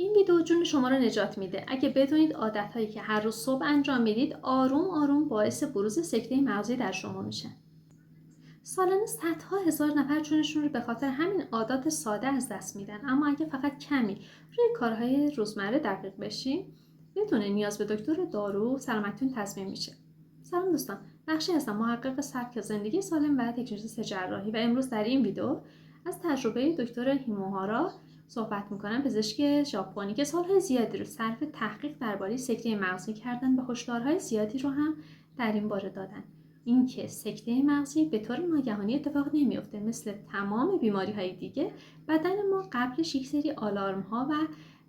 این ویدیو جون شما رو نجات میده اگه بدونید عادت‌هایی که هر روز صبح انجام میدید آروم آروم باعث بروز سکته مغزی در شما میشه. سالانه صدها هزار نفر جونشون رو به خاطر همین عادات ساده از دست میدن، اما اگه فقط کمی روی کارهای روزمره دقیق بشین بدون نیاز به دکتر دارو سلامتیتون تضمین میشه. سلام دوستان، بخشی هستم، محقق سبک زندگی سالم و تکنولوژی جراحی، و امروز در این ویدیو از تجربه دکتر هیموهارا صحبت میکنم، پزشک ژاپنی که سالهای زیادی رو صرف تحقیق درباره سکته مغزی کردن و هشدارهای زیادی رو هم در این باره دادن. اینکه سکته مغزی به طور ناگهانی اتفاق نمیفته، مثل تمام بیماری‌های دیگه بدن ما قبلش یک سری آلارم‌ها و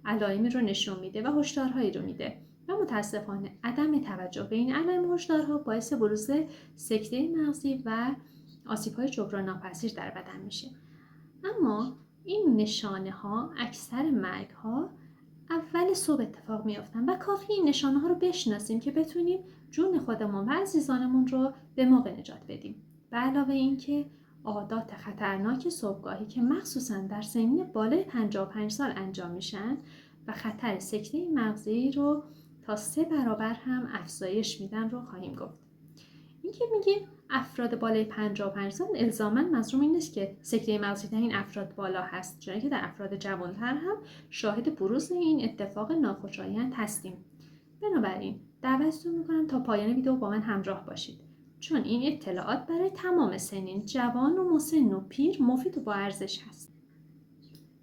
علائمی رو نشون میده و هشدارهایی رو میده و متاسفانه عدم توجه به این علائم و هشدارها باعث بروز سکته مغزی و آسیب‌های جبران ناپذیر در بدن میشه. اما این نشانه ها، اکثر مرگ ها اول صبح اتفاق میافتن و کافی این نشانه ها رو بشناسیم که بتونیم جون خودمون و عزیزانمون رو به موقع نجات بدیم. به علاوه اینکه عادات خطرناک صبحگاهی که مخصوصا در سنین بالای 55 سال انجام میشن و خطر سکته مغزی رو تا 3 برابر هم افزایش میدن رو خواهیم گفت. اینکه میگیم افراد بالای 55 سال الزاماً منظور این نیست که سکته مغزی در این افراد بالا هست، چون که در افراد جوانتر هم شاهد بروز این اتفاق ناخوشایند هستیم. بنابراین دعوتتون میکنم تا پایان ویدیو با من همراه باشید، چون این اطلاعات برای تمام سنین، جوان و مسن و پیر، مفید و با ارزش هست.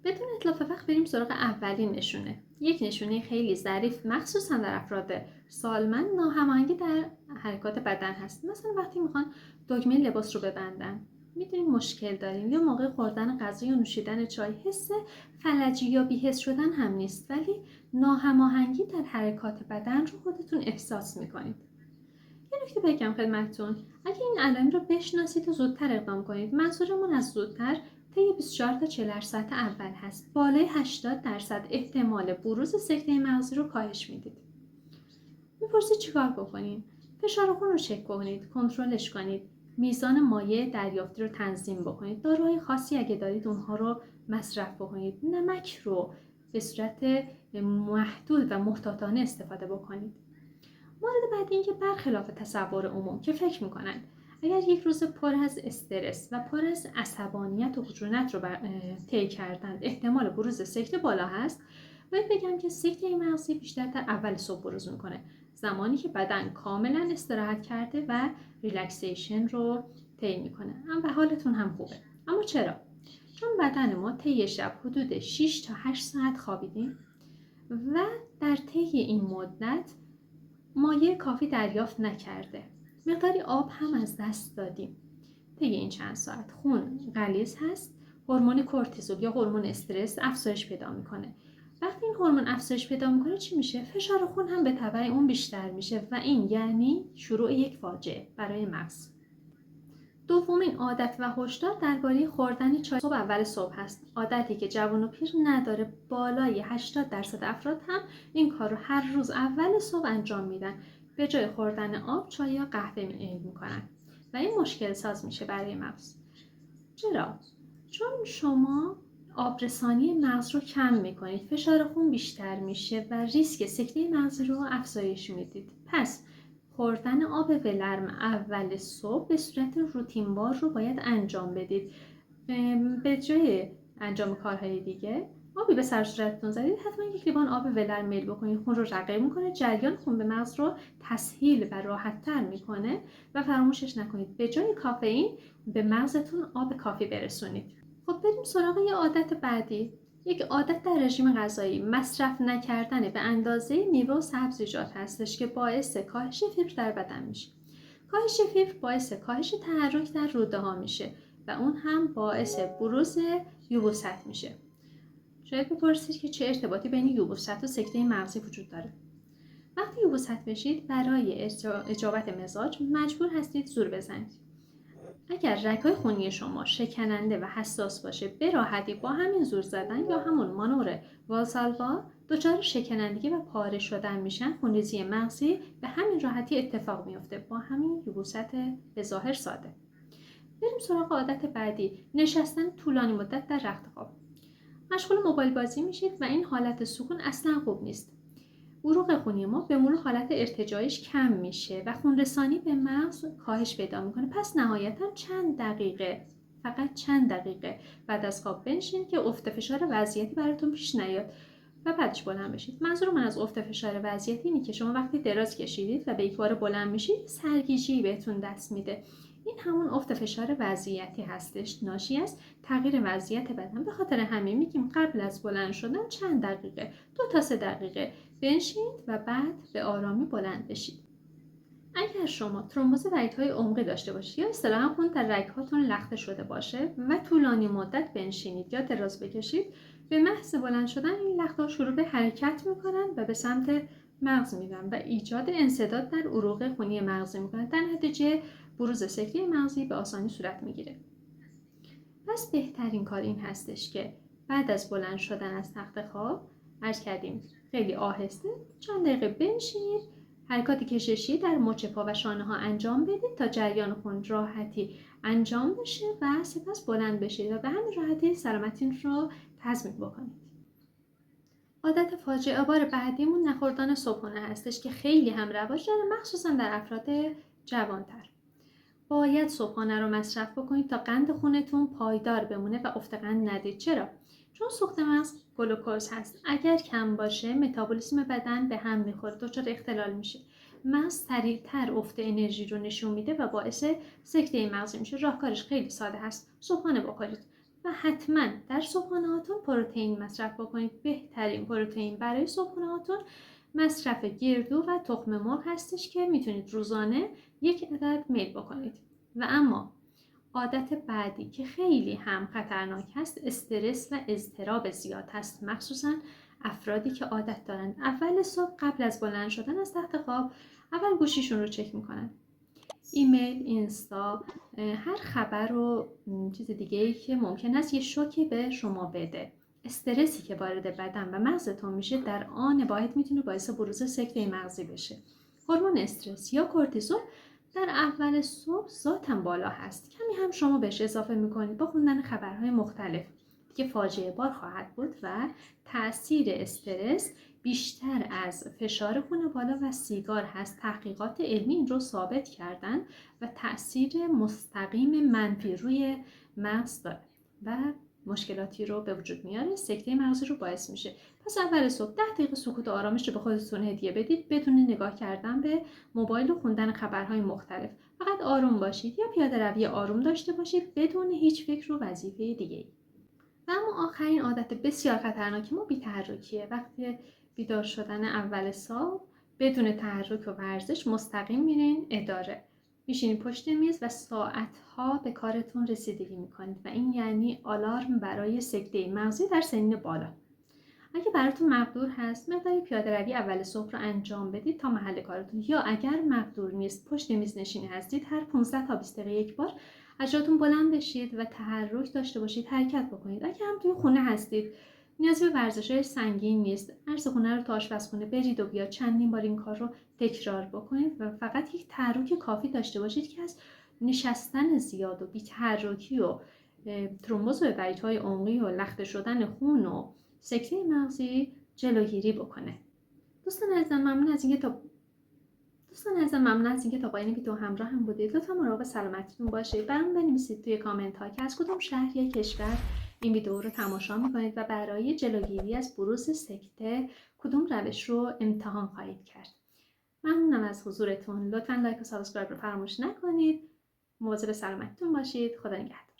بدون اتلاف وقت بریم سراغ اولین نشونه. یک نشونه خیلی ظریف مخصوصا در افراد سالمند، ناهماهنگی در حرکات بدن هست. مثلا وقتی میخوان دگمه لباس رو ببندن، میدونیم مشکل داریم، یا موقع خوردن غذا یا نوشیدن چای حس فلجی یا بی‌حس شدن هم نیست، ولی ناهماهنگی در حرکات بدن رو خودتون احساس میکنید. یه نکته بگم خدمتتون، اگه این علائم رو بشناسید و زودتر اقدام کنید، منظورمون از زودتر طی 24 تا 48 ساعت اول هست، بالای 80% احتمال بروز سکته مغزی رو کاهش میدید. میپرسید چیکار بکنیم؟ فشار خون رو چک کنید، کنترلش کنید، میزان مایع دریافتی رو تنظیم بکنید، داروهای خاصی اگه دارید اونها رو مصرف بکنید، نمک رو به صورت محدود و محتاطانه استفاده بکنید. مورد بعدی این که برخلاف تصور عموم که فکر میکنن اگر یک روز پر از استرس و پر از عصبانیت و خشونت رو طی کردند احتمال بروز سکته بالا هست، باید بگم که سکته مغزی بیشتر در اول صبح بروز میکنه، زمانی که بدن کاملا استراحت کرده و ریلکسیشن رو طی میکنه و حالتون هم خوبه. اما چرا؟ چون بدن ما طی شب حدود 6 تا 8 ساعت خوابیدیم و در طی این مدت مایع کافی دریافت نکرده، مقداری آب هم از دست دادیم. طی این چند ساعت خون غلیظ هست، هورمون کورتیزول یا هورمون استرس افزایش پیدا میکنه. وقتی این هورمون افزایش پیدا میکنه چی میشه؟ فشار خون هم به تبع اون بیشتر میشه و این یعنی شروع یک فاجعه برای مغز. دومین عادت و هشدار درباره خوردن چای صبح اول صبح هست. عادتی که جوان و پیر نداره. بالای 80% افراد هم این کار رو هر روز اول صبح انجام میدن. به جای خوردن آب، چای یا قهوه میکنن و این مشکل ساز میشه برای مغز. چرا؟ چون شما آبرسانی مغز رو کم میکنید، فشار خون بیشتر میشه و ریسک سکته مغزی رو افزایش میدید. پس خوردن آب ولرم اول صبح به صورت روتینوار رو باید انجام بدید. به جای انجام کارهای دیگه آبی به سر صورتتون زدید، حتما یک لیوان آب ولرم میل بکنید. خون رو رقیق میکنه، جریان خون به مغز رو تسهیل و راحت‌تر میکنه و فراموشش نکنید به جای کافئین به مغزتون آب کافی برسونید. خب بریم سراغ یه عادت بعدی. یک عادت در رژیم غذایی، مصرف نکردن به اندازه میوه و سبزیجات هستش که باعث کاهش فیبر در بدن میشه. کاهش فیبر باعث کاهش تحرک در روده ها میشه و اون هم باعث بروز یبوست میشه. شاید بپرسید که چه ارتباطی بین یبوست و سکته مغزی وجود داره. وقتی یبوست بشید برای اجابت مزاج مجبور هستید زور بزنید. اگر رگ‌های خونی شما شکننده و حساس باشه، به راحتی با همین زور زدن یا همون مانور والسالوا دچار شکنندگی و پاره شدن میشن. خونریزی مغزی به همین راحتی اتفاق میفته با همین یبوست به ظاهر ساده. بریم سراغ عادت بعدی، نشستن طولانی مدت در رخت خواب. مشغول موبایل بازی میشید و این حالت سکون اصلا خوب نیست. عروق خونی ما به مرور حالت ارتجاعش کم میشه و خون رسانی به مغز کاهش پیدا میکنه. پس نهایتا فقط چند دقیقه بعد از خواب بنشین که افت فشار وضعیتی براتون پیش نیاد و بعدش بلند بشید. منظور من از افت فشار وضعیتی اینه که شما وقتی دراز کشیدید و به یک بار بلند میشید سرگیجه‌ای بهتون دست میده. این همون افت فشار وضعیتی هستش، ناشی از تغییر وضعیت بدن. به خاطر همین میگیم قبل از بلند شدن چند دقیقه، 2 تا 3 دقیقه بنشینید و بعد به آرامی بلند بشید. اگر شما ترومبوز رگ‌های عمقی داشته باشید یا اصطلاحاً خون در رگ‌هاتون لخته شده باشه و طولانی مدت بنشینید یا دراز بکشید، به محض بلند شدن این لخته‌ها شروع به حرکت میکنن و به سمت مغز میرن و ایجاد انسداد در عروق خونی مغزی میکنن. در نتیجه بروز سکته مغزی به آسانی صورت میگیره. پس بهترین کار این هستش که بعد از بلند شدن از تخت خواب، عرض کردیم خیلی آهسته چند دقیقه بنشینید، حرکات کششی در مچ پا و شانه ها انجام بدید تا جریان خون راحتی انجام بشه و سپس بلند بشید و به همین راحتی سلامتیتون رو تضمین بکنید. عادت فاجعه بار بعدیمون نخوردن صبحانه هستش که خیلی هم رواج داره، مخصوصا در افراد جوانتر. باید صبحانه رو مصرف بکنید تا قند خونتون پایدار بمونه و افت قند ندید. چرا؟ چون سوخت مغز گلوکوز هست. اگر کم باشه متابولیسم بدن به هم میخوره، دچار اختلال میشه. مغز سریعتر افت انرژی رو نشون میده و باعث سکته مغزی میشه. راهکارش خیلی ساده هست. صبحانه بخورید و حتما در صبحانه هاتون پروتئین مصرف بکنید. بهترین پروتئین برای صبحانه هاتون مصرف گردو و تخم مرغ هستش که میتونید روزانه 1 عدد میل بکنید. و اما عادت بعدی که خیلی هم خطرناک هست، استرس و اضطراب زیاد هست، مخصوصا افرادی که عادت دارن اول صبح قبل از بلند شدن از تخت خواب اول گوشیشون رو چک میکنن، ایمیل، اینستا، هر خبر و چیز دیگه‌ای که ممکن است یه شوکی به شما بده. استرسی که وارد بدن و مغزتون میشه در آن واحد میتونه باعث بروز سکته مغزی بشه. هورمون استرس یا کورتیزول در اول صبح ذاتاً بالا هست. کمی هم شما بهش اضافه میکنید با خوندن خبرهای مختلف که فاجعه بار خواهد بود و تأثیر استرس بیشتر از فشار خون بالا و سیگار هست. تحقیقات علمی این رو ثابت کردن و تأثیر مستقیم منفی روی مغز داره و مشکلاتی رو به وجود میاره، سکته مغزی رو باعث میشه. پس اول صبح 10 دقیقه سکوت و آرامش رو به خودتون هدیه بدید بدون نگاه کردن به موبایل و خوندن خبرهای مختلف. فقط آروم باشید یا پیاده روی آروم داشته باشید بدون هیچ فکر و وظیفه دیگه‌ای. و اما آخرین عادت بسیار خطرناک ما بی‌تحرکیه. وقتی بیدار شدن اول صبح بدون تحرک و ورزش مستقیم میرین اداره، میشینید پشت میز و ساعتها به کارتون رسیدگی میکنید و این یعنی آلارم برای سکته مغزی در سنین بالا. اگه براتون مقدور هست مقداری پیاده روی اول صبح رو انجام بدید تا محل کارتون، یا اگر مقدور نیست پشت میز نشینی هستید هر 15 تا 20 دقیقه یک بار از جاتون بلند بشید و تحرک داشته باشید، حرکت بکنید. اگه هم توی خونه هستید نیازی به ورزش‌های سنگین نیست، عرض خونه رو تا آشپزخونه برید و بیاد چندین بار این کار رو تکرار بکنید و فقط یک تحرک کافی داشته باشید که از نشستن زیاد و بی‌تحرکی و ترومبوز و رگ‌های عمقی و لخته شدن خون و سکته مغزی جلوگیری بکنه. دوستان عزیزم ممنون از اینکه تا پایان ویدیو همراه هم بودید. لطفا مراقب سلامتیتون باشید. برام بنویسید توی کامنت ها که از کدوم شهر یا کشور این ویدیو رو تماشا میکنید و برای جلوگیری از بروز سکته کدوم روش رو امتحان خواهید کرد. ممنونم از حضورتون. لطفا لایک و سابسکرایب رو فراموش نکنید. مواظب سلامتیتون باشید. خدا نگهدار.